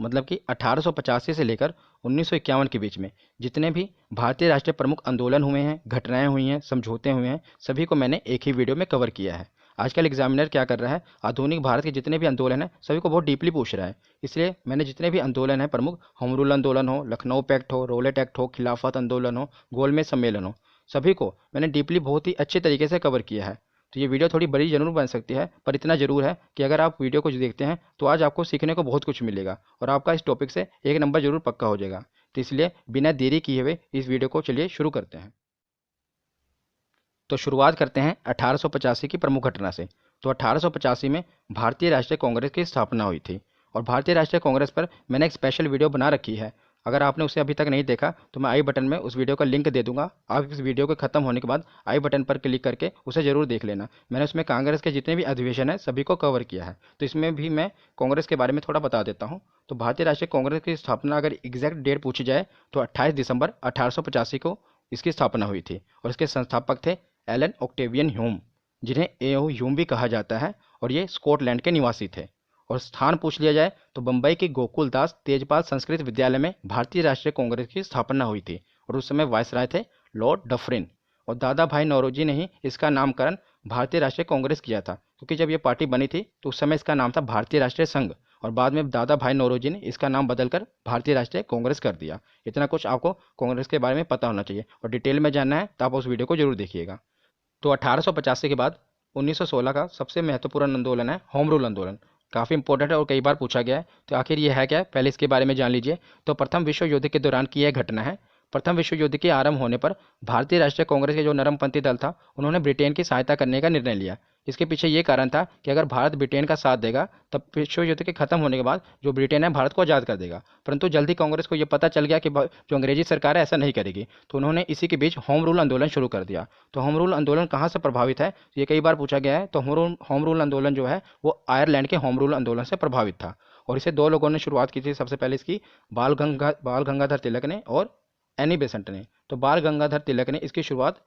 मतलब कि 1885 से लेकर 1951 के बीच में जितने भी भारतीय राष्ट्रीय प्रमुख आंदोलन हुए हैं, घटनाएं हुई हैं, समझौते हुए हैं, सभी को मैंने एक ही वीडियो में कवर किया है। आजकल एग्जामिनर क्या कर रहा है, आधुनिक भारत के जितने भी आंदोलन हैं सभी को बहुत डीपली पूछ रहा है। इसलिए मैंने जितने भी आंदोलन हैं प्रमुख, होम रूल आंदोलन हो, लखनऊ पैक्ट हो, रोलेट एक्ट हो, खिलाफत आंदोलन हो, गोलमेज सम्मेलन हो, सभी को मैंने डीपली बहुत ही अच्छे तरीके से कवर किया है। तो ये वीडियो थोड़ी बड़ी जरूर बन सकती है, पर इतना जरूर है कि अगर आप वीडियो को देखते हैं तो आज आपको सीखने को बहुत कुछ मिलेगा और आपका इस टॉपिक से एक नंबर जरूर पक्का हो जाएगा। तो इसलिए बिना देरी किए हुए इस वीडियो को चलिए शुरू करते हैं। तो शुरुआत करते हैं 1885 की प्रमुख घटना से। तो 1885 में भारतीय राष्ट्रीय कांग्रेस की स्थापना हुई थी और भारतीय राष्ट्रीय कांग्रेस पर मैंने एक स्पेशल वीडियो बना रखी है। अगर आपने उसे अभी तक नहीं देखा तो मैं आई बटन में उस वीडियो का लिंक दे दूंगा। आप इस वीडियो के खत्म होने के बाद आई बटन पर क्लिक करके उसे जरूर देख लेना। मैंने उसमें कांग्रेस के जितने भी अधिवेशन है सभी को कवर किया है। तो इसमें भी मैं कांग्रेस के बारे में थोड़ा बता देता हूँ। तो भारतीय राष्ट्रीय कांग्रेस की स्थापना अगर एग्जैक्ट डेट पूछी जाए तो 28 दिसंबर 1885 को इसकी स्थापना हुई थी और इसके संस्थापक थे एलन ऑक्टेवियन ह्यूम, जिन्हें एओ ह्यूम भी कहा जाता है, और ये स्कॉटलैंड के निवासी थे। और स्थान पूछ लिया जाए तो बम्बई के गोकुल दास तेजपाल संस्कृत विद्यालय में भारतीय राष्ट्रीय कांग्रेस की स्थापना हुई थी और उस समय वायसराय थे लॉर्ड डफरिन। और दादा भाई नौरोजी ने ही इसका नामकरण भारतीय राष्ट्रीय कांग्रेस किया था, क्योंकि जब ये पार्टी बनी थी तो उस समय इसका नाम था भारतीय राष्ट्रीय संघ और बाद में दादा भाई नौरोजी ने इसका नाम बदलकर भारतीय राष्ट्रीय कांग्रेस कर दिया। इतना कुछ आपको कांग्रेस के बारे में पता होना चाहिए और डिटेल में जानना है तो आप उस वीडियो को जरूर देखिएगा। तो 1885 के बाद 1916 का सबसे महत्वपूर्ण आंदोलन है होम रूल आंदोलन। काफ़ी इंपॉर्टेंट है और कई बार पूछा गया है। तो आखिर ये है क्या है, पहले इसके बारे में जान लीजिए। तो प्रथम विश्व युद्ध के दौरान की यह घटना है। प्रथम विश्व युद्ध के आरंभ होने पर भारतीय राष्ट्रीय कांग्रेस के जो नरमपंथी दल था उन्होंने ब्रिटेन की सहायता करने का निर्णय लिया। इसके पीछे ये कारण था कि अगर भारत ब्रिटेन का साथ देगा तब विश्व युद्ध के खत्म होने के बाद जो ब्रिटेन है भारत को आज़ाद कर देगा। परंतु जल्दी कांग्रेस को यह पता चल गया कि जो अंग्रेजी सरकार है ऐसा नहीं करेगी, तो उन्होंने इसी के बीच होम रूल आंदोलन शुरू कर दिया। तो होम रूल आंदोलन कहाँ से प्रभावित है, ये कई बार पूछा गया है। तो होम रूल आंदोलन जो है वो आयरलैंड के होम रूल आंदोलन से प्रभावित था और इसे दो लोगों ने शुरुआत की थी। सबसे पहले इसकी बाल गंगाधर तिलक ने और एनी बेसेंट ने। तो बाल गंगाधर तिलक ने इसकी शुरुआत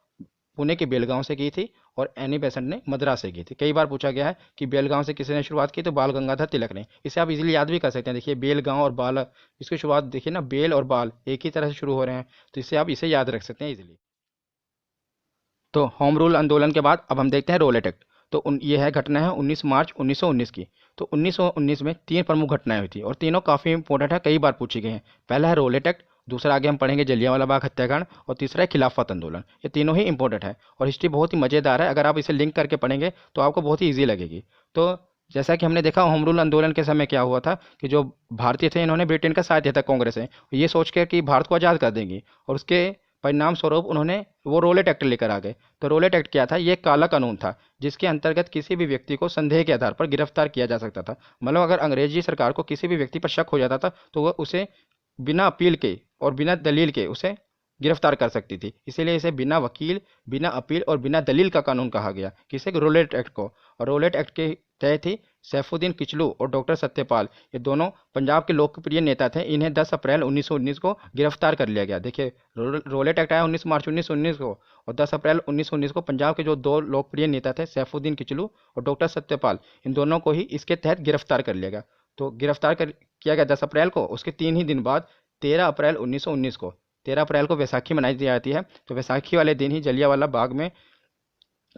पुणे के बेलगांव से की थी और एनी बेसेंट ने मद्रास से की थी। कई बार पूछा गया है कि बेलगांव से किसी ने शुरुआत की, तो बाल गंगाधर तिलक ने। इसे आप इजीली याद भी कर सकते हैं। देखिए बेलगांव और बाल, इसकी शुरुआत देखिए ना, बेल और बाल एक ही तरह से शुरू हो रहे हैं, तो इससे आप इसे याद रख सकते हैं इजीली। तो होम रूल आंदोलन के बाद अब हम देखते हैं रोलेट एक्ट। तो ये है घटना है 19 मार्च 1919 की। तो 1919 में तीन प्रमुख घटनाएं हुई थी और तीनों काफ़ी इंपॉर्टेंट है, कई बार पूछी गई हैं। पहला है रोलेट एक्ट, दूसरा आगे हम पढ़ेंगे जलियांवाला बाग हत्याकांड और तीसरा है खिलाफत आंदोलन। ये तीनों ही इंपॉर्टेंट है और हिस्ट्री बहुत ही मज़ेदार है। अगर आप इसे लिंक करके पढ़ेंगे तो आपको बहुत ही ईजी लगेगी। तो जैसा कि हमने देखा होम रूल आंदोलन के समय क्या हुआ था कि जो भारतीय थे इन्होंने ब्रिटेन का साथ दिया था कांग्रेस से, ये सोच के कि भारत को आज़ाद कर देंगी, और उसके परिणाम स्वरूप उन्होंने वो रोलेट एक्ट लेकर आ गए। तो रोलेट एक्ट क्या था, ये काला कानून था जिसके अंतर्गत किसी भी व्यक्ति को संदेह के आधार पर गिरफ्तार किया जा सकता था। मतलब अगर अंग्रेजी सरकार को किसी भी व्यक्ति पर शक हो जाता था तो वह उसे बिना अपील के और बिना दलील के उसे गिरफ्तार कर सकती थी। इसीलिए इसे बिना वकील, बिना अपील और बिना दलील का कानून कहा गया, किसे, रोलेट एक्ट को। और रोलेट एक्ट के तहत ही सैफुद्दीन किचलू और डॉक्टर सत्यपाल, ये दोनों पंजाब के लोकप्रिय नेता थे, इन्हें 10 अप्रैल 1919 को गिरफ्तार कर लिया गया। देखिए रोलेट एक्ट आया 19 मार्च 1919 को और 10 अप्रैल 1919 को पंजाब के जो दो लोकप्रिय नेता थे सैफुद्दीन किचलू और डॉक्टर सत्यपाल, इन दोनों को ही इसके तहत गिरफ्तार कर लिया गया। तो किया गया 10 अप्रैल को। उसके 3 ही दिन बाद 13 अप्रैल 1919 को, 13 अप्रैल को वैसाखी मनाई जाती है। तो वैसाखी वाले दिन ही जलियांवाला बाग में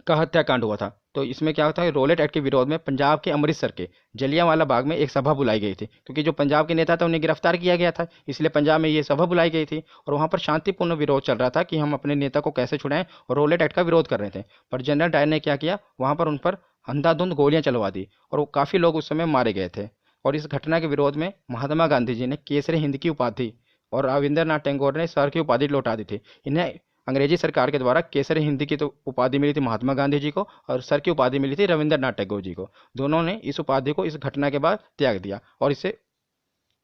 का हत्याकांड हुआ था। तो इसमें क्या होता है, रोलेट एक्ट के विरोध में पंजाब के अमृतसर के जलियांवाला बाग में एक सभा बुलाई गई थी, क्योंकि जो पंजाब के नेता थे उन्हें गिरफ्तार किया गया था, इसलिए पंजाब में ये सभा बुलाई गई थी और वहाँ पर शांतिपूर्ण विरोध चल रहा था कि हम अपने नेता को कैसे छुड़ाएं, और रोलेट एक्ट का विरोध कर रहे थे। पर जनरल डायर ने क्या किया, वहाँ पर उन पर अंधाधुंध गोलियां चलवा दी और वो काफ़ी लोग उस समय मारे गए थे। और इस घटना के विरोध में महात्मा गांधी जी ने केसरी हिंद की उपाधि और रविंद्रनाथ टैगोर ने सर की उपाधि लौटा दी थी। इन्हें अंग्रेजी सरकार के द्वारा केसरी हिंद की तो उपाधि मिली थी महात्मा गांधी जी को और सर की उपाधि मिली थी रविंद्रनाथ टैगोर जी को। दोनों ने इस उपाधि को इस घटना के बाद त्याग दिया और इसे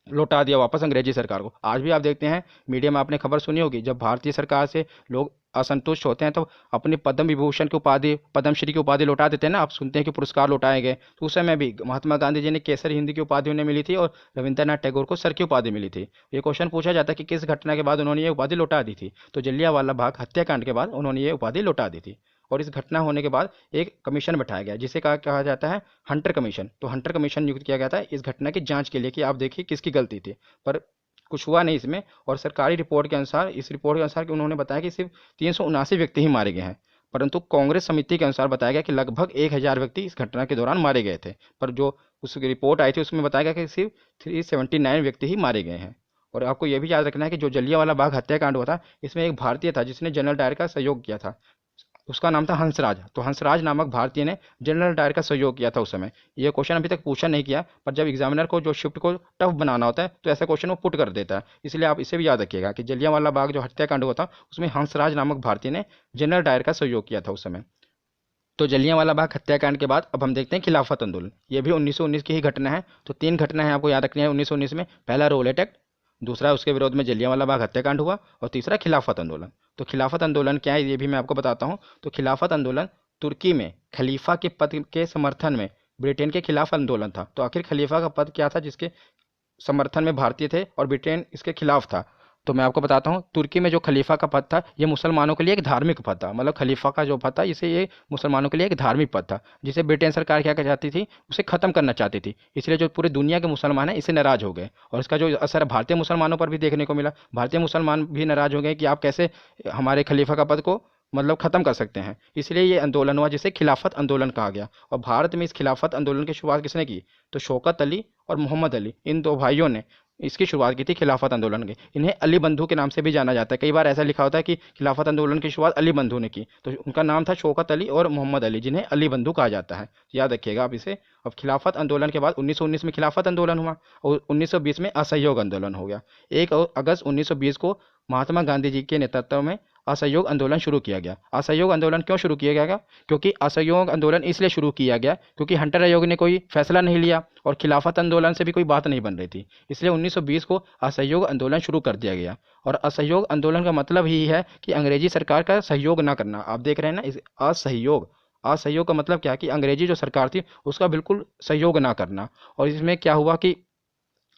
लौटा दिया वापस अंग्रेजी सरकार को। आज भी आप देखते हैं मीडिया में आपने खबर सुनी होगी, जब भारतीय सरकार से लोग असंतुष्ट होते हैं तो अपनी पद्म विभूषण की उपाधि, पद्मश्री की उपाधि लौटा देते हैं ना। आप सुनते हैं कि पुरस्कार लौटाए गए, तो उस समय भी महात्मा गांधी जी ने केसरी हिंद की उपाधि उन्हें मिली थी और रविंद्रनाथ टैगोर को सर की उपाधि मिली थी। ये क्वेश्चन पूछा जाता है कि किस घटना के बाद उन्होंने ये उपाधि लौटा दी थी, तो जलियांवाला बाग हत्याकांड के बाद उन्होंने ये उपाधि लौटा दी थी। और इस घटना होने के बाद एक कमीशन बैठाया गया जिसे कहा जाता है हंटर कमीशन। तो हंटर कमीशन नियुक्त किया गया था इस घटना की जांच के लिए कि आप देखिए किसकी गलती थी, पर कुछ हुआ नहीं इसमें। और सरकारी रिपोर्ट के अनुसार, इस रिपोर्ट के अनुसार कि उन्होंने बताया कि सिर्फ 379 व्यक्ति ही मारे गए हैं, परंतु कांग्रेस समिति के अनुसार बताया गया कि लगभग 1000 व्यक्ति इस घटना के दौरान मारे गए थे। पर जो उस रिपोर्ट आई थी उसमें बताया गया कि सिर्फ 379 व्यक्ति ही मारे गए हैं। और आपको यह भी याद रखना है कि जो जलियांवाला बाग हत्याकांड हुआ था इसमें एक भारतीय था जिसने जनरल डायर का सहयोग किया था, उसका नाम था हंसराज। तो हंसराज नामक भारतीय ने जनरल डायर का सहयोग किया था उस समय। ये क्वेश्चन अभी तक पूछा नहीं किया, पर जब एग्जामिनर को जो शिफ्ट को टफ बनाना होता है तो ऐसा क्वेश्चन वो पुट कर देता है। इसलिए आप इसे भी याद रखिएगा कि जलियांवाला बाग जो हत्याकांड हुआ था उसमें हंसराज नामक भारतीय ने जनरल डायर का सहयोग किया था उस समय। तो जलियांवाला बाग हत्याकांड के बाद अब हम देखते हैं खिलाफत आंदोलन। ये भी 1919 की ही घटना है। तो 3 घटना है आपको याद रखनी है 1919 में। पहला रोलेट एक्ट, दूसरा उसके विरोध में जलियांवाला बाग हत्याकांड हुआ, और तीसरा खिलाफत आंदोलन। तो खिलाफत आंदोलन क्या है ये भी मैं आपको बताता हूँ। तो खिलाफत आंदोलन तुर्की में खलीफा के पद के समर्थन में ब्रिटेन के खिलाफ आंदोलन था। तो आखिर खलीफा का पद क्या था जिसके समर्थन में भारतीय थे और ब्रिटेन इसके खिलाफ था? तो मैं आपको बताता हूँ, तुर्की में जो खलीफा का पद था ये मुसलमानों के लिए एक धार्मिक पद था। मतलब खलीफा का जो पद था इसे ये मुसलमानों के लिए एक धार्मिक पद था, जिसे ब्रिटेन सरकार क्या कर चाहती थी, उसे खत्म करना चाहती थी। इसलिए जो पूरी दुनिया के मुसलमान हैं इससे नाराज हो गए, और इसका जो असर भारतीय मुसलमानों पर भी देखने को मिला। भारतीय मुसलमान भी नाराज हो गए कि आप कैसे हमारे खलीफा का पद को मतलब खत्म कर सकते हैं। इसलिए ये आंदोलन हुआ जिसे खिलाफत आंदोलन कहा गया। और भारत में इस खिलाफत आंदोलन की शुरुआत किसने की? तो शौकत अली और मोहम्मद अली, इन दो भाइयों ने इसकी शुरुआत की थी खिलाफत आंदोलन की। इन्हें अली बंधु के नाम से भी जाना जाता है। कई बार ऐसा लिखा होता है कि खिलाफत आंदोलन की शुरुआत अली बंधु ने की, तो उनका नाम था शौकत अली और मोहम्मद अली, जिन्हें अली बंधु कहा जाता है। याद रखिएगा आप इसे। अब खिलाफत आंदोलन के बाद 1919 में खिलाफत आंदोलन हुआ और 1920 में असहयोग आंदोलन हो गया। 1 अगस्त 1920 को महात्मा गांधी जी के नेतृत्व में असहयोग आंदोलन शुरू किया गया। असहयोग आंदोलन क्यों शुरू किया गया? क्योंकि असहयोग आंदोलन इसलिए शुरू किया गया क्योंकि हंटर आयोग ने कोई फैसला नहीं लिया और खिलाफत आंदोलन से भी कोई बात नहीं बन रही थी। इसलिए 1920 को असहयोग आंदोलन शुरू कर दिया गया। और असहयोग आंदोलन का मतलब ही है कि अंग्रेजी सरकार का सहयोग ना करना। आप देख रहे हैं ना, इस असहयोग, असहयोग का मतलब क्या है कि अंग्रेजी जो सरकार थी उसका बिल्कुल सहयोग ना करना। और इसमें क्या हुआ कि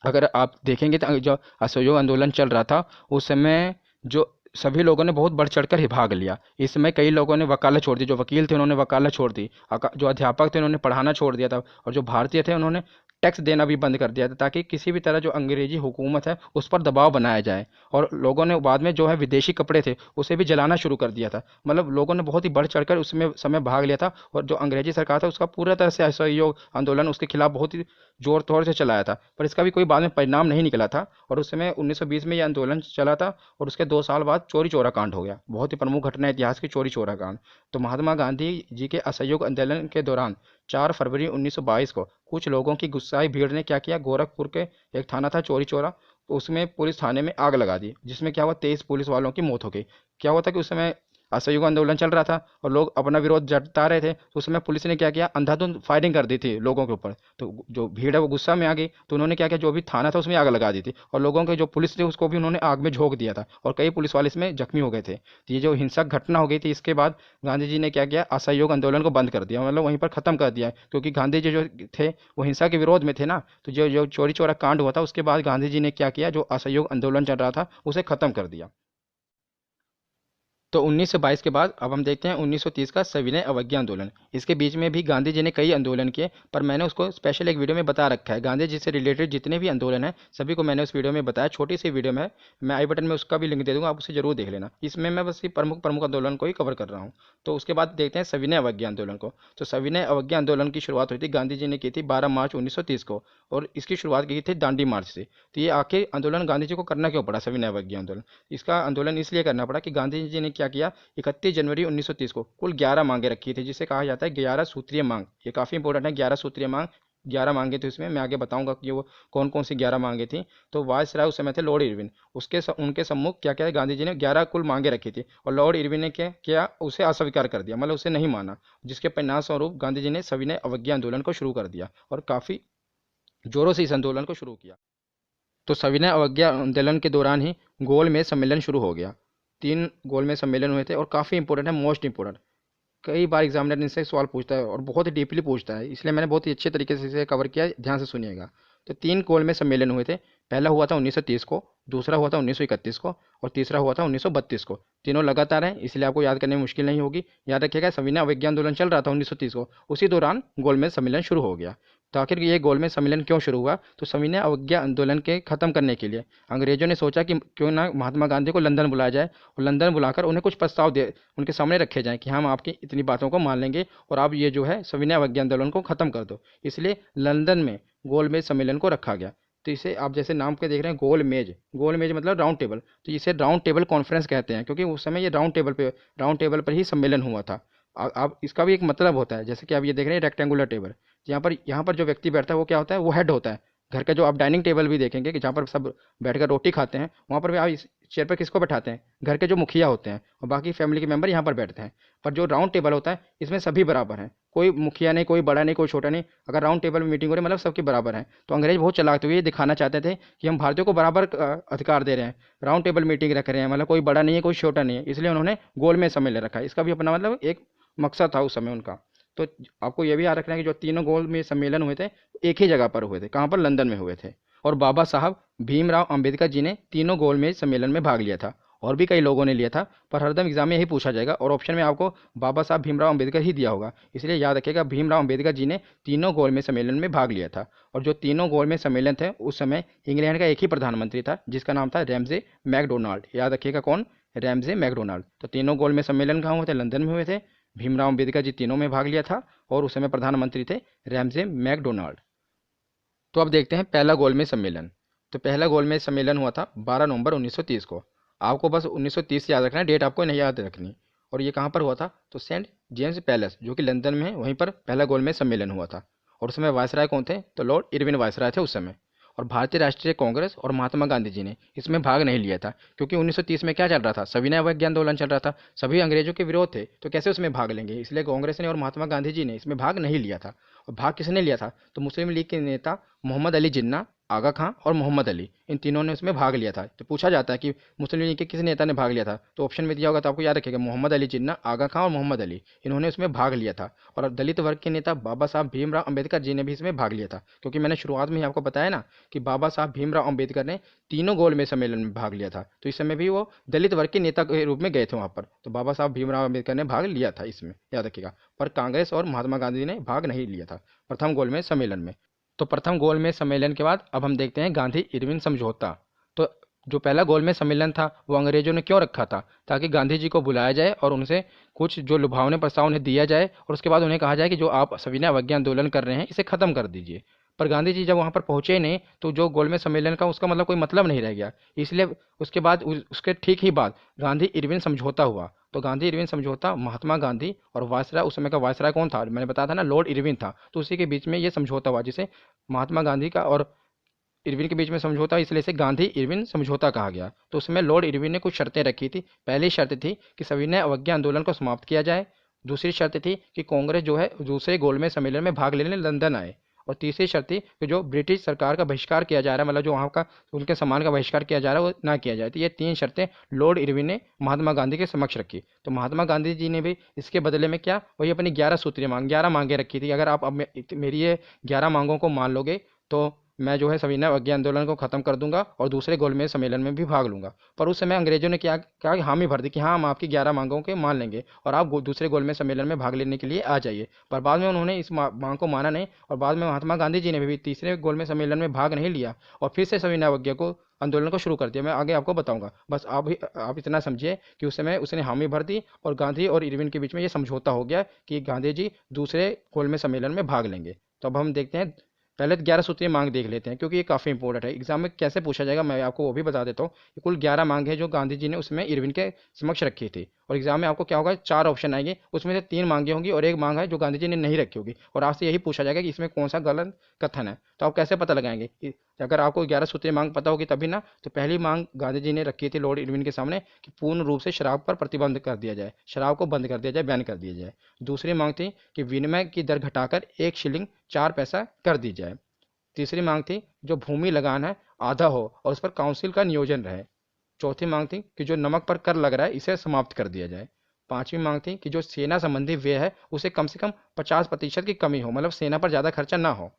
अगर आप देखेंगे तो जो असहयोग आंदोलन चल रहा था उस समय जो सभी लोगों ने बहुत बढ़ चढ़कर ही भाग लिया। इस समय कई लोगों ने वकालत छोड़ दी, जो वकील थे उन्होंने वकालत छोड़ दी, जो अध्यापक थे उन्होंने पढ़ाना छोड़ दिया था, और जो भारतीय थे उन्होंने टैक्स देना भी बंद कर दिया था, ताकि किसी भी तरह जो अंग्रेजी हुकूमत है उस पर दबाव बनाया जाए। और लोगों ने बाद में जो है विदेशी कपड़े थे उसे भी जलाना शुरू कर दिया था। मतलब लोगों ने बहुत ही बढ़ चढ़कर उसमें समय भाग लिया था, और जो अंग्रेजी सरकार था उसका पूरा तरह से असहयोग आंदोलन उसके खिलाफ बहुत ही जोर तौर से चलाया था, पर इसका भी कोई बाद में परिणाम नहीं निकला था। और उस समय 1920 में यह आंदोलन चला था, और उसके 2 साल बाद चोरी चोरा कांड हो गया। बहुत ही प्रमुख घटना इतिहास की चोरी चोरा कांड। तो महात्मा गांधी जी के असहयोग आंदोलन के दौरान 4 फरवरी 1922 को कुछ लोगों की गुस्साई भीड़ ने क्या किया, गोरखपुर के एक थाना था चोरी चोरा, तो उसमें पुलिस थाने में आग लगा दी, जिसमें क्या हुआ 23 पुलिस वालों की मौत हो गई। क्या हुआ था कि उस समय असहयोग आंदोलन चल रहा था और लोग अपना विरोध जता रहे थे, तो उसमें पुलिस ने क्या किया, अंधाधुंध फायरिंग कर दी थी लोगों के ऊपर। तो जो भीड़ है वो गुस्सा में आ गई, तो उन्होंने क्या किया, जो भी थाना था उसमें आग लगा दी थी, और लोगों के जो पुलिस थे उसको भी उन्होंने आग में झोंक दिया था, और कई पुलिस वाले इसमें जख्मी हो गए थे। तो ये जो हिंसक घटना हो गई थी, इसके बाद गांधी जी ने क्या किया, असहयोग आंदोलन को बंद कर दिया, मतलब वहीं पर खत्म कर दिया। क्योंकि गांधी जी जो थे वो हिंसा के विरोध में थे ना, तो जो जो चोरी चोरा कांड हुआ था उसके बाद गांधी जी ने क्या किया, जो असहयोग आंदोलन चल रहा था उसे खत्म कर दिया। तो 1922 के बाद अब हम देखते हैं 1930 का सविनय अवज्ञा आंदोलन। इसके बीच में भी गांधी जी ने कई आंदोलन किए, पर मैंने उसको स्पेशल एक वीडियो में बता रखा है। गांधी जी से रिलेटेड जितने भी आंदोलन हैं सभी को मैंने उस वीडियो में बताया, छोटी सी वीडियो में है, मैं आई बटन में उसका भी लिंक दे दूंगा, आप उसे जरूर देख लेना। इसमें मैं बस ये प्रमुख प्रमुख आंदोलन को ही कवर कर रहा हूँ। तो उसके बाद देखते हैं सविनय अवज्ञा आंदोलन को। तो सविनय अवज्ञा आंदोलन की शुरुआत हुई थी, गांधी जी ने की थी 12 मार्च 1930 को, और इसकी शुरुआत की थी दांडी मार्च से। तो ये आखिर आंदोलन गांधी जी को करना क्यों पड़ा, सविनय अवज्ञा आंदोलन? इसका आंदोलन इसलिए करना पड़ा कि गांधी जी ने क्या किया, 31 जनवरी 1930 को कुल 11 मांगे रखी थी, जिसे कहा जाता है 11 सूत्रीय मांग। ये काफ़ी इंपॉर्टेंट है, 11 सूत्रीय मांग, 11 मांगे थी उसमें। मैं आगे बताऊंगा कि वो कौन कौन सी 11 मांगे थी। तो वायसराय उस समय थे लॉर्ड इरविन, उनके सम्मुख क्या क्या गांधी जी ने 11 कुल मांगे रखी थी, और लॉर्ड इरविन ने क्या किया, उसे अस्वीकार कर दिया, मतलब उसे नहीं माना, जिसके परिणाम स्वरूप गांधी जी ने सविनय अवज्ञा आंदोलन को शुरू कर दिया और काफ़ी जोरों से इस आंदोलन को शुरू किया। तो सविनय अवज्ञा आंदोलन के दौरान ही गोलमेज सम्मेलन शुरू हो गया। 3 गोलमेज सम्मेलन हुए थे और काफ़ी इंपॉर्टेंट है, मोस्ट इंपॉर्टेंट। कई बार एग्जामिनर इनसे सवाल पूछता है और बहुत ही डीपली पूछता है, इसलिए मैंने बहुत ही अच्छे तरीके से इसे कवर किया है, ध्यान से सुनिएगा। तो 3 गोलमेज सम्मेलन हुए थे। पहला हुआ था 1930 को, दूसरा हुआ था 1931 को और तीसरा हुआ था 1932 को। तीनों लगातार हैं, इसलिए आपको याद करने में मुश्किल नहीं होगी। याद रखिएगा, सविनय अवज्ञा आंदोलन चल रहा था 1930 को, उसी दौरान गोलमेज सम्मेलन शुरू हो गया। तो आखिर ये गोलमेज सम्मेलन क्यों शुरू हुआ? तो सविनय अवज्ञा आंदोलन के खत्म करने के लिए अंग्रेजों ने सोचा कि क्यों ना महात्मा गांधी को लंदन बुलाया जाए और लंदन बुलाकर उन्हें कुछ प्रस्ताव दे उनके सामने रखे जाएं कि हम आपकी इतनी बातों को मान लेंगे और आप ये जो है सविनय अवज्ञा आंदोलन को खत्म कर दो। इसलिए लंदन में गोलमेज सम्मेलन को रखा गया। तो इसे आप जैसे नाम के देख रहे हैं गोलमेज, गोलमेज मतलब राउंड टेबल, तो इसे राउंड टेबल कॉन्फ्रेंस कहते हैं क्योंकि उस समय ये राउंड टेबल पर ही सम्मेलन हुआ था। आप इसका भी एक मतलब होता है, जैसे कि आप ये देख रहे हैं रेक्टेंगुलर टेबल, यहाँ पर जो व्यक्ति बैठता है वो क्या होता है, वो हेड होता है। घर का जो आप डाइनिंग टेबल भी देखेंगे कि जहाँ पर सब बैठकर रोटी खाते हैं, वहाँ पर भी आप इस चेयर पर किसको बैठाते हैं, घर के जो मुखिया होते हैं और बाकी फैमिली के मेंबर यहाँ पर बैठते हैं। पर जो राउंड टेबल होता है इसमें सभी बराबर हैं, कोई मुखिया नहीं, कोई बड़ा नहीं, कोई छोटा नहीं। अगर राउंड टेबल में मीटिंग हो रही है मतलब सबके बराबर हैं। तो अंग्रेज बहुत चालाक थे, ये दिखाना चाहते थे कि हम भारतीयों को बराबर अधिकार दे रहे हैं, राउंड टेबल मीटिंग रख रहे हैं, मतलब कोई बड़ा नहीं है कोई छोटा नहीं है, इसलिए उन्होंने गोल में सम्मेलन रखा है। इसका भी अपना मतलब एक मकसद था उस समय उनका। तो आपको ये भी याद रखना है कि जो तीनों गोल में सम्मेलन हुए थे एक ही जगह पर हुए थे, कहाँ पर, लंदन में हुए थे। और बाबा साहब भीमराव अंबेडकर जी ने तीनों गोलमेज सम्मेलन में भाग लिया था। और भी कई लोगों ने लिया था, पर हरदम एग्जाम में यही पूछा जाएगा और ऑप्शन में आपको बाबा साहब भीमराव अंबेडकर ही दिया होगा, इसलिए याद रखिएगा भीमराव अंबेडकर जी ने तीनों गोलमेज सम्मेलन में भाग लिया था। और जो तीनों गोलमेज सम्मेलन थे उस समय इंग्लैंड का एक ही प्रधानमंत्री था जिसका नाम था रैमजे मैकडोनाल्ड। याद रखिएगा कौन, रैमजे मैकडोनाल्ड। तो तीनों गोलमेज सम्मेलन कहाँ हुए थे, लंदन में हुए थे। भीमराव अंबेडकर जी तीनों में भाग लिया था और उस समय प्रधानमंत्री थे रैमजे मैकडोनाल्ड। तो अब देखते हैं पहला गोलमेज सम्मेलन। तो पहला गोलमेज सम्मेलन हुआ था 12 नवंबर 1930 को। आपको बस 1930 याद रखना है, डेट आपको नहीं याद रखनी। और ये कहाँ पर हुआ था, तो सेंट जेम्स पैलेस जो कि लंदन में है, वहीं पर पहला गोलमेज सम्मेलन हुआ था। और उस समय वायसराय कौन थे, तो लॉर्ड इरविन वायसराय थे उस समय। और भारतीय राष्ट्रीय कांग्रेस और महात्मा गांधी जी ने इसमें भाग नहीं लिया था क्योंकि 1930 में क्या चल रहा था, सविनय अवज्ञा आंदोलन चल रहा था, सभी अंग्रेजों के विरोध थे, तो कैसे उसमें भाग लेंगे। इसलिए कांग्रेस ने और महात्मा गांधी जी ने इसमें भाग नहीं लिया था। और भाग किसने लिया था, तो मुस्लिम लीग के नेता मोहम्मद अली जिन्ना, आगा खां और मोहम्मद अली, इन तीनों ने उसमें भाग लिया था। तो पूछा जाता है कि मुस्लिम लीग के किस नेता ने भाग लिया था, तो ऑप्शन में दिया होगा, तो आपको याद रखिएगा मोहम्मद अली जिन्ना, आगा खां और मोहम्मद अली, इन्होंने उसमें भाग लिया था। और दलित वर्ग के नेता बाबा साहब भीमराव अंबेडकर जी ने भी इसमें भाग लिया था, क्योंकि मैंने शुरुआत में ही आपको बताया ना कि बाबा साहब भीमराव अंबेडकर ने तीनों गोलमेज सम्मेलन में भाग लिया था, तो इस समय भी वो दलित वर्ग के नेता के रूप में गए थे वहाँ पर। तो बाबा साहब भीमराव अंबेडकर ने भाग लिया था इसमें, याद रखिएगा। पर कांग्रेस और महात्मा गांधी ने भाग नहीं लिया था प्रथम गोलमेज सम्मेलन में। तो प्रथम गोलमेज सम्मेलन के बाद अब हम देखते हैं गांधी इरविन समझौता। तो जो पहला गोलमेज सम्मेलन था वो अंग्रेजों ने क्यों रखा था, ताकि गांधी जी को बुलाया जाए और उनसे कुछ जो लुभावने प्रस्ताव उन्हें दिया जाए और उसके बाद उन्हें कहा जाए कि जो आप सविनय अवज्ञा आंदोलन कर रहे हैं इसे खत्म कर दीजिए। पर गांधी जी जब वहाँ पर पहुंचे ही नहीं तो जो गोलमेज सम्मेलन का उसका मतलब कोई मतलब नहीं रह गया। इसलिए उसके बाद उसके ठीक ही बाद गांधी इरविन समझौता हुआ। तो गांधी इरविन समझौता महात्मा गांधी और वायसराय, उस समय का वायसराय कौन था, मैंने बताया था ना, लॉर्ड इरविन था, तो उसी के बीच में ये समझौता हुआ जिसे महात्मा गांधी का और इरविन के बीच में समझौता, इसलिए इसे गांधी इरविन समझौता कहा गया। तो उसमें लॉर्ड इरविन ने कुछ शर्तें रखी थी। पहली शर्त थी कि सविनय अवज्ञा आंदोलन को समाप्त किया जाए। दूसरी शर्त थी कि कांग्रेस जो है दूसरे गोलमेज सम्मेलन में भाग लेने लंदन आए। और तीसरी शर्त थी कि जो ब्रिटिश सरकार का बहिष्कार किया जा रहा है, मतलब जो वहाँ का उनके सामान का बहिष्कार किया जा रहा है वो ना किया जाए। तो ये तीन शर्तें लॉर्ड इरविन ने महात्मा गांधी के समक्ष रखी। तो महात्मा गांधी जी ने भी इसके बदले में क्या, वही अपनी 11 सूत्रीय मांग, 11 मांगे रखी थी। अगर आप अब मेरी ये 11 मांगों को मान लोगे तो मैं जो है सविनय अवज्ञा आंदोलन को खत्म कर दूंगा और दूसरे गोलमेज सम्मेलन में भी भाग लूंगा। पर उस समय अंग्रेजों ने क्या कहा कि हामी भर दी कि हाँ हम आपकी 11 मांगों के मान लेंगे और आप दूसरे गोलमेज सम्मेलन में भाग लेने के लिए आ जाइए। पर बाद में उन्होंने इस मांग को माना नहीं और बाद में महात्मा गांधी जी ने भी तीसरे गोलमेज सम्मेलन में भाग नहीं लिया और फिर से सविनय अवज्ञा को आंदोलन को शुरू कर दिया। मैं आगे आपको बताऊंगा, बस आप इतना समझिए कि उस समय उसने हामी भर दी और गांधी और इरविन के बीच में ये समझौता हो गया कि गांधी जी दूसरे गोलमेज सम्मेलन में भाग लेंगे। तो अब हम देखते हैं, पहले 11 सूत्रीय मांग देख लेते हैं क्योंकि ये काफ़ी इंपॉर्टेंट है, एग्जाम में कैसे पूछा जाएगा मैं आपको वो भी बता देता हूँ। ये कुल 11 मांग है जो गांधी जी ने उसमें इरविन के समक्ष रखी थी। और एग्जाम में आपको क्या होगा, 4 ऑप्शन आएंगे, उसमें से 3 मांगे होंगी और एक मांग है जो गांधी जी ने नहीं रखी होगी। और आपसे यही पूछा जाएगा कि इसमें कौन सा गलत कथन है। तो आप कैसे पता लगाएंगे कि अगर आपको 11 सूत्रीय मांग पता होगी तभी ना। तो पहली मांग गांधी जी ने रखी थी लॉर्ड इरविन के सामने कि पूर्ण रूप से शराब पर प्रतिबंध कर दिया जाए, शराब को बंद कर दिया जाए, बैन कर दिया जाए। दूसरी मांग थी कि विनिमय की दर घटाकर 1 शिलिंग 4 पैसा कर दी जाए। तीसरी मांग थी जो भूमि लगान है आधा हो और उस पर काउंसिल का नियोजन रहे। चौथी मांग थी कि जो नमक पर कर लग रहा है इसे समाप्त कर दिया जाए। पांचवी मांग थी कि जो सेना संबंधी व्यय है उसे कम से कम 50% की कमी हो, मतलब सेना पर ज़्यादा खर्चा ना हो।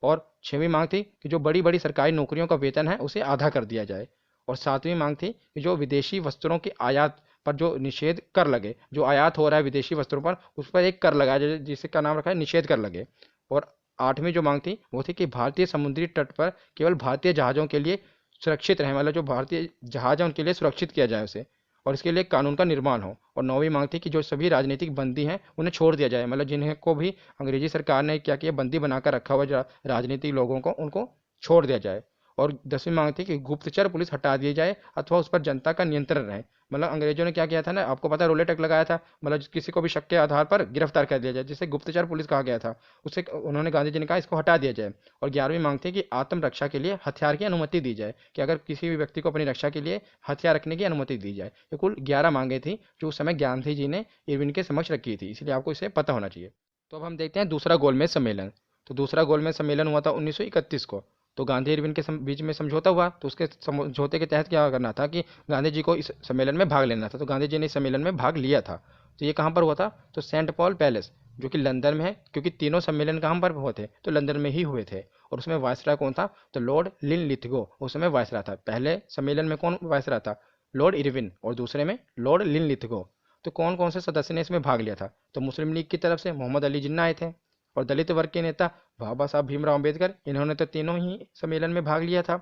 और छठवीं मांग थी कि जो बड़ी बड़ी सरकारी नौकरियों का वेतन है उसे आधा कर दिया जाए। और सातवीं मांग थी कि जो विदेशी वस्त्रों के आयात पर जो निषेध कर लगे, जो आयात हो रहा है विदेशी वस्त्रों पर उस पर एक कर लगाया जाए जिसका नाम रखा है निषेध कर लगे। और आठवीं जो मांग थी वो थी कि भारतीय समुद्री तट पर केवल भारतीय जहाज़ों के लिए सुरक्षित रहे, मतलब जो भारतीय जहाज़ हैं उनके लिए सुरक्षित किया जाए उसे, और इसके लिए एक कानून का निर्माण हो। और नौवीं मांग थी कि जो सभी राजनीतिक बंदी हैं उन्हें छोड़ दिया जाए, मतलब जिन्हें को भी अंग्रेजी सरकार ने क्या किया, बंदी बनाकर रखा हुआ राजनीतिक लोगों को उनको छोड़ दिया जाए। और 10वीं मांग थी कि गुप्तचर पुलिस हटा दी जाए अथवा उस पर जनता का नियंत्रण रहे। मतलब अंग्रेजों ने क्या किया था ना, आपको पता है रोलेट एक्ट लगाया था, मतलब किसी को भी शक के आधार पर गिरफ्तार कर दिया जाए, जिसे गुप्तचर पुलिस कहा गया था। उससे उन्होंने गांधी जी ने कहा इसको हटा दिया जाए। और 11वीं मांग थी कि आत्मरक्षा के लिए हथियार की अनुमति दी जाए, कि अगर किसी भी व्यक्ति को अपनी रक्षा के लिए हथियार रखने की अनुमति दी जाए। ये कुल 11 मांगे थी जो उस समय गांधी जी ने इरविन के समक्ष रखी थी, इसलिए आपको इसे पता होना चाहिए। तो अब हम देखते हैं दूसरा गोलमेज सम्मेलन। तो दूसरा गोलमेज सम्मेलन हुआ था 1931 को। तो गांधी इरविन के बीच में समझौता हुआ, तो उसके समझौते के तहत क्या करना था कि गांधी जी को इस सम्मेलन में भाग लेना था। तो गांधी जी ने इस सम्मेलन में भाग लिया था। तो ये कहाँ पर हुआ था, तो सेंट पॉल पैलेस जो कि लंदन में है, क्योंकि तीनों सम्मेलन कहाँ पर हुए थे, तो लंदन में ही हुए थे। और उसमें वायसराय कौन था, तो लॉर्ड लिनलिथगो उस समय वायसराय था। पहले सम्मेलन में कौन वायसराय था, लॉर्ड इरविन, और दूसरे में लॉर्ड लिनलिथगो। तो कौन कौन से सदस्य ने इसमें भाग लिया था, तो मुस्लिम लीग की तरफ से मोहम्मद अली जिन्ना आए थे, और दलित वर्ग के नेता बाबा साहब भीमराव अम्बेडकर, इन्होंने तो तीनों ही सम्मेलन में भाग लिया था।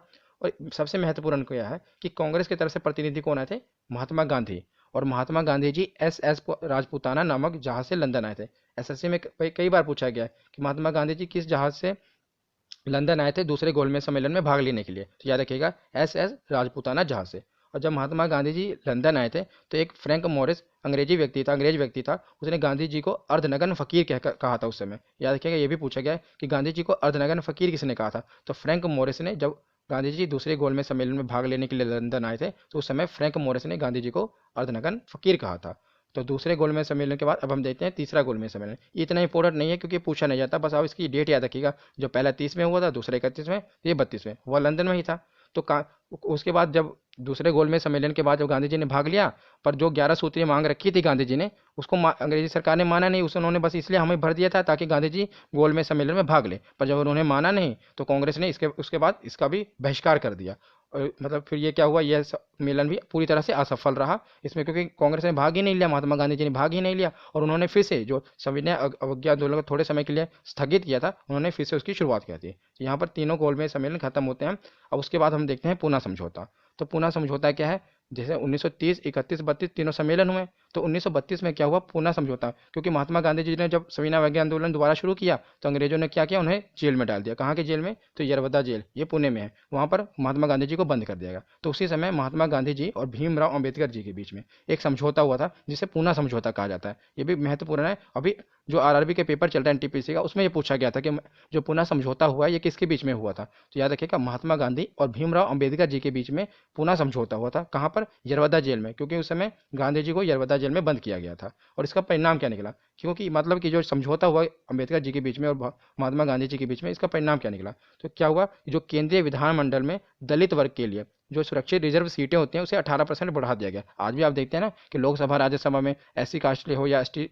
और सबसे महत्वपूर्ण क्या है कि कांग्रेस की तरफ से प्रतिनिधि कौन आए थे, महात्मा गांधी। और महात्मा गांधी जी एस राजपूताना नामक जहाज से लंदन आए थे। एसएससी में कई बार पूछा गया है कि महात्मा गांधी जी किस जहाज से लंदन आए थे दूसरे गोलमेज सम्मेलन में भाग लेने के लिए, तो याद रखिएगा एस राजपूताना जहाज से। और जब महात्मा गांधी जी लंदन आए थे तो एक फ्रैंक मोरिस अंग्रेज व्यक्ति था, उसने गांधी जी को अर्धनग्न फकीर कहा था उस समय। याद रखिएगा, ये भी पूछा गया है कि गांधी जी को अर्धनग्न फकीर किसने कहा था, तो फ्रैंक मोरिस ने। जब गांधी जी दूसरे गोलमेज सम्मेलन में भाग लेने के लिए लंदन आए थे तो उस समय फ्रैंक मोरिस ने गांधी जी को अर्धनग्न फकीर कहा था। तो दूसरे गोलमेज सम्मेलन के बाद अब हम देखते हैं तीसरा गोलमेज सम्मेलन। ये इतना इंपॉर्टेंट नहीं है क्योंकि पूछा नहीं जाता, बस आप इसकी डेट याद रखिएगा। जो पहला 30 में हुआ था, दूसरा 31 में, ये 32 में, वह लंदन में ही था। तो उसके बाद जब दूसरे गोलमेज सम्मेलन के बाद जब गांधी जी ने भाग लिया, पर जो 11 सूत्रीय मांग रखी थी गांधी जी ने, उसको अंग्रेजी सरकार ने माना नहीं। उन्होंने बस इसलिए हमें भर दिया था ताकि गांधी जी गोलमेज सम्मेलन में भाग ले, पर जब उन्होंने माना नहीं तो कांग्रेस ने उसके बाद इसका भी बहिष्कार कर दिया। और मतलब फिर ये क्या हुआ, यह सम्मेलन भी पूरी तरह से असफल रहा इसमें, क्योंकि कांग्रेस ने भाग ही नहीं लिया, महात्मा गांधी जी ने भाग ही नहीं लिया। और उन्होंने फिर से जो सविनय अवज्ञा आंदोलन को थोड़े समय के लिए स्थगित किया था, उन्होंने फिर से उसकी शुरुआत की थी। तो यहाँ पर तीनों गोलमेज सम्मेलन खत्म होते हैं। अब उसके बाद हम देखते हैं पूना समझौता। तो पूना समझौता क्या है, जैसे 1930, 31, 32 तीनों सम्मेलन हुए, तो 1932 में क्या हुआ, पूना समझौता। क्योंकि महात्मा गांधी जी ने जब सविनय अवज्ञा आंदोलन दोबारा शुरू किया तो अंग्रेजों ने क्या किया, उन्हें जेल में डाल दिया। कहाँ के जेल में, तो यरवदा जेल, ये पुणे में है, वहाँ पर महात्मा गांधी जी को बंद कर दिया गया। तो उसी समय महात्मा गांधी जी और भीमराव अम्बेडकर जी के बीच में एक समझौता हुआ था जिसे पूना समझौता कहा जाता है। ये भी महत्वपूर्ण है। अभी जो आरआरबी के पेपर चल रहा है एनटीपीसी का, उसमें ये पूछा गया था कि जो पूना समझौता हुआ ये किसके बीच में हुआ था, तो याद रखिएगा महात्मा गांधी और भीमराव अम्बेडकर जी के बीच में पूना समझौता हुआ था। कहाँ पर, यरवदा जेल में, क्योंकि उस समय गांधी जी को यरवदा जेल में बंद किया गया था। और इसका परिणाम क्या निकला, क्योंकि मतलब कि जो समझौता हुआ अम्बेडकर जी के बीच में और महात्मा गांधी जी के बीच में, इसका परिणाम क्या निकला, तो क्या हुआ, जो केंद्रीय विधानमंडल में दलित वर्ग के लिए जो सुरक्षित रिजर्व सीटें होती हैं उसे 18% बढ़ा दिया गया। आज भी आप देखते हैं ना कि लोकसभा राज्यसभा में एससी कास्ट के लिए हो या एसटी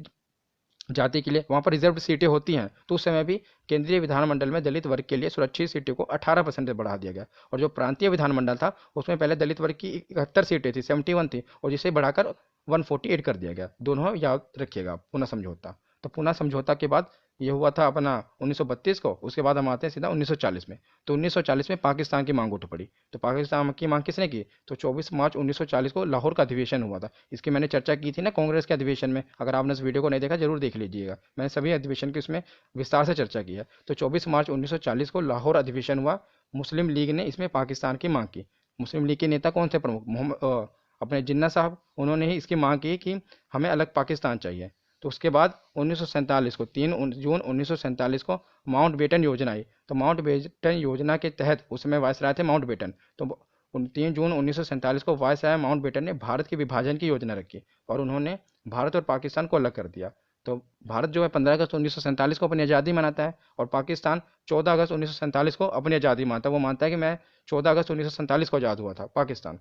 जाति के लिए वहाँ पर रिजर्व सीटें होती हैं, तो उस समय भी केंद्रीय विधानमंडल में दलित वर्ग के लिए सुरक्षित सीटों को 18% बढ़ा दिया गया। और जो प्रांतीय विधानमंडल था उसमें पहले दलित वर्ग की 71 सीटें थी, 71 थी, और जिसे बढ़ाकर 148 कर दिया गया। दोनों याद रखिएगा, पुनः समझौता। तो पुनः समझौता के बाद ये हुआ था अपना 1932 को। उसके बाद हम आते हैं सीधा 1940 में। तो 1940 में पाकिस्तान की मांग उठ पड़ी। तो पाकिस्तान की मांग किसने की, तो 24 मार्च 1940 को लाहौर का अधिवेशन हुआ था। इसकी मैंने चर्चा की थी ना कांग्रेस के अधिवेशन में, अगर आपने इस वीडियो को नहीं देखा जरूर देख लीजिएगा, मैंने सभी अधिवेशन की उसमें विस्तार से चर्चा की है। तो 24 मार्च 1940 को लाहौर अधिवेशन हुआ। मुस्लिम लीग ने इसमें पाकिस्तान की मांग की। मुस्लिम लीग के नेता कौन थे प्रमुख, अपने जिन्ना साहब, उन्होंने ही इसकी मांग की कि हमें अलग पाकिस्तान चाहिए। तो उसके बाद 1947 को 3 जून 1947 को माउंट बेटन योजना आई। तो माउंट बेटन योजना के तहत उस समय वायसराय थे माउंट बेटन। तो 3 जून 1947 को वायसराय माउंट बेटन ने भारत के विभाजन की योजना रखी और उन्होंने भारत और पाकिस्तान को अलग कर दिया। तो भारत जो है 15 अगस्त 1947 को अपनी आज़ादी मनाता है और पाकिस्तान 14 अगस्त 1947 को अपनी आज़ादी मानता है। वो मानता है कि मैं 14 अगस्त 1947 को आज़ाद हुआ था पाकिस्तान।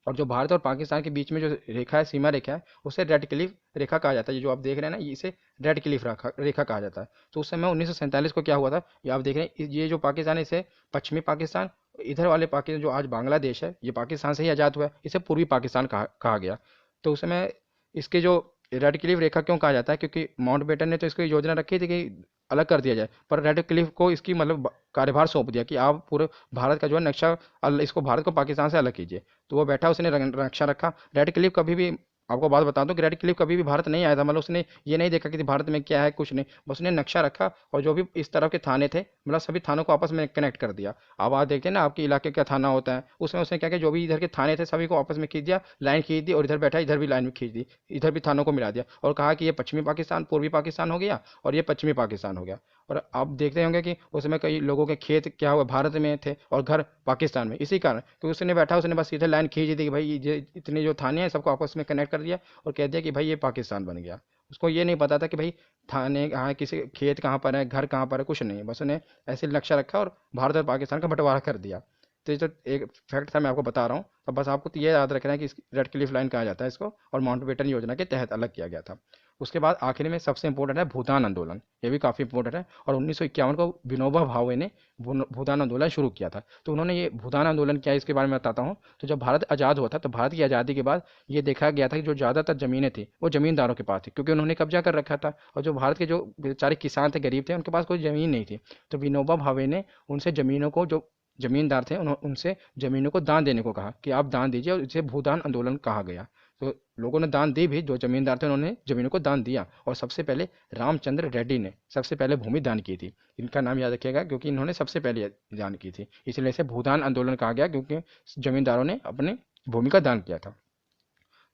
और जो भारत और पाकिस्तान के बीच में जो रेखा है, सीमा रेखा है, उसे रेड क्लिफ रेखा कहा जाता है। ये जो आप देख रहे हैं ना, इसे रेड क्लिफ रेखा रेखा कहा जाता है। तो उस समय 1947 को क्या हुआ था, ये आप देख रहे हैं, ये जो पाकिस्तान है इसे पश्चिमी पाकिस्तान, इधर वाले पाकिस्तान जो आज बांग्लादेश है, ये पाकिस्तान से ही आज़ाद हुआ है, इसे पूर्वी पाकिस्तान कहा गया। तो उस समय इसके जो रेड क्लिफ रेखा क्यों कहा जाता है, क्योंकि माउंटबेटन ने तो इसकी योजना रखी थी कि अलग कर दिया जाए, पर रेड क्लिफ को इसकी मतलब कार्यभार सौंप दिया कि आप पूरे भारत का जो है नक्शा, इसको भारत को पाकिस्तान से अलग कीजिए। तो वो बैठा, उसने नक्शा रखा। रेड क्लिफ कभी भी, आपको बात बता दूं कि रेड क्लिफ कभी भी भारत नहीं आया था, मतलब उसने ये नहीं देखा कि भारत में क्या है, कुछ नहीं, बस उसने नक्शा रखा और जो भी इस तरफ के थाने थे, मतलब सभी थानों को आपस में कनेक्ट कर दिया। अब आप देखते हैं ना, आपके इलाके का थाना होता है, उसमें उसने क्या किया, जो भी इधर के थाने थे सभी को आपस में खींच दिया, लाइन खींच दी, और इधर बैठा इधर भी लाइन में खींच दी, इधर भी थानों को मिला दिया, और कहा कि ये पश्चिमी पाकिस्तान, पूर्वी पाकिस्तान हो गया और ये पश्चिमी पाकिस्तान हो गया। और आप देखते होंगे कि उसमें कई लोगों के खेत क्या हुआ, भारत में थे और घर पाकिस्तान में, इसी कारण कि उसने बैठा, उसने बस सीधे लाइन खींच दी कि भाई ये इतने जो थाने हैं सबको आपस में कनेक्ट कर दिया और कह दिया कि भाई ये पाकिस्तान बन गया। उसको ये नहीं पता था कि भाई थाने कहाँ है, किसी खेत कहाँ पर है, घर कहाँ पर है, कुछ नहीं, बस उन्हें ऐसे नक्शा रखा और भारत और पाकिस्तान का बंटवारा कर दिया। तो ये तो एक फैक्ट था, मैं आपको बता रहा हूँ। तो बस आपको तो ये याद रखना है कि रेड क्लिफ लाइन कहा जाता है इसको, और माउंटबेटन योजना के तहत अलग किया गया था। उसके बाद आखिर में सबसे इंपॉर्टेंट है भूदान आंदोलन, ये भी काफ़ी इंपॉर्टेंट है। और 1951 को विनोबा भावे ने भूदान आंदोलन शुरू किया था। तो उन्होंने ये भूदान आंदोलन क्या है इसके बारे में बताता हूँ। तो जब भारत आज़ाद हुआ था, तो भारत की आज़ादी के बाद ये देखा गया था कि जो ज़्यादातर ज़मीनें थी वो ज़मींदारों के पास थी, क्योंकि उन्होंने कब्जा कर रखा था, और जो भारत के जो बेचारे किसान थे, गरीब थे, उनके पास कोई ज़मीन नहीं थी। तो विनोबा भावे ने उनसे ज़मीनों को, जो ज़मींदार थे, उनसे ज़मीनों को दान देने को कहा कि आप दान दीजिए, और इसे भूदान आंदोलन कहा गया। तो लोगों ने दान दी भी, जो ज़मींदार थे उन्होंने ज़मीनों को दान दिया, और सबसे पहले रामचंद्र रेड्डी ने सबसे पहले भूमि दान की थी। इनका नाम याद रखिएगा, क्योंकि इन्होंने सबसे पहले दान की थी, इसलिए इसे भूदान आंदोलन कहा गया, क्योंकि ज़मींदारों ने अपने भूमि का दान किया था।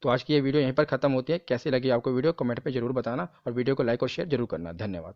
तो आज की ये वीडियो यहीं पर खत्म होती है। कैसी लगी आपको वीडियो, कमेंट पे जरूर बताना, और वीडियो को लाइक और शेयर जरूर करना। धन्यवाद।